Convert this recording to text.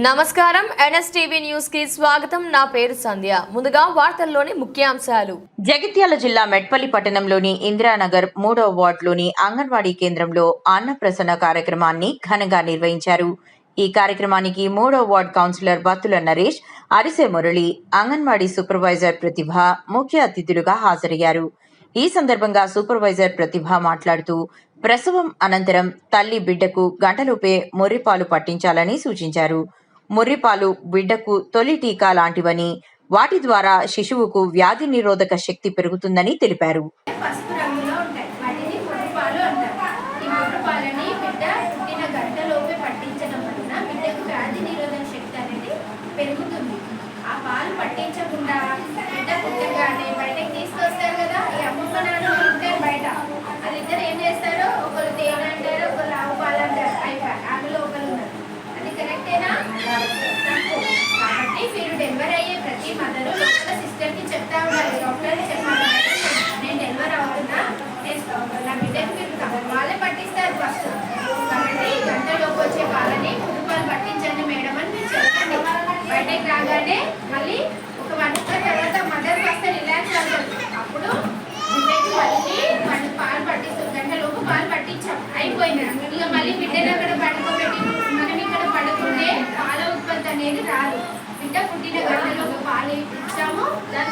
నమస్కారం NSTV news కి స్వాగతం. నా పేరు సంధ్య. ముందుగా వార్తల్లోని ముఖ్యాంశాలు. జగిత్యాల జిల్లా మెట్పల్లి పట్టణంలోని ఇందిరానగర్ 3వ వార్డులోని అంగన్వాడీ కేంద్రంలో అన్నప్రసన్న కార్యక్రమాన్ని ఘనంగా నిర్వహించారు. ఈ కార్యక్రమానికి 3వ ward councillor Battula Naresh, Arise Murali, anganwadi supervisor Prathibha ముఖ్య అతిథులుగా హాజరయ్యారు. ఈ సందర్భంగా సూపర్వైజర్ ప్రతిభ మాట్లాడుతూ ప్రసవం అనంతరం తల్లి బిడ్డకు గంటలోపే ముర్రిపాలు పట్టించాలని సూచించారు. ముర్రిపాలు బిడ్డకు తొలి టీకా లాంటివని, వాటి ద్వారా శిశువుకు వ్యాధి నిరోధక శక్తి పెరుగుతుందని తెలిపారు. పసుపు రంగులో ఉంటాయి. వాటిని ముర్రిపాలు అంటారు. ఈ ముర్రిపాలని బిడ్డ పుట్టిన గంటలోపే పట్టించడం వలన బిడ్డకు వ్యాధి నిరోధక శక్తి అనేది పెరుగుతుంది. ఆ పాలు పట్టించకుండా బిడ్డ పుట్టగానే బయటకు తీసుకొస్తారు కదా, ఈ అమ్మమ్మ నాన్న ఉంటారు బయట. వాళ్ళిద్దరు ఏం చేస్తారో, ఒకరు తేనె అంటారు, ఒకరు ఆవు పాలు అంటారు. అయిపోయి అందులో ఒకరు ఉన్నారు. అది కరెక్టేనా? కాబట్టి మీరు డెలివరీ అయ్యే ప్రతి మదరు లోపల సిస్టర్కి చెప్తా ఉండాలి, డాక్టర్కి చెప్పాలి, నేను డెలివరీ అవుతున్నా, నా బిడ్డకి మీరు వాళ్ళే పట్టిస్తారు ఫస్ట్. కాబట్టి గంటలోకి వచ్చే పాలని మురుపాలు పట్టించండి మేడం అని మీరు చెప్పండి. బయటకు రాగానే మళ్ళీ ఒక 1 hour తర్వాత మదర్ కాస్త రిలాక్స్ అవుతుంది. అప్పుడు బిడ్డకి మళ్ళీ పాలు పట్టిస్తాం. గంటలోపు పాలు పట్టించాం, అయిపోయింది. ఇక మళ్ళీ బిడ్డను అక్కడ పడుకోబెట్టి మనం ఇక్కడ పడుకుంటే పాల ఉత్పత్తి అనేది రాదు. బిడ్డ పుట్టిన గంటలోపు పాలు ఇచ్చాము, దాని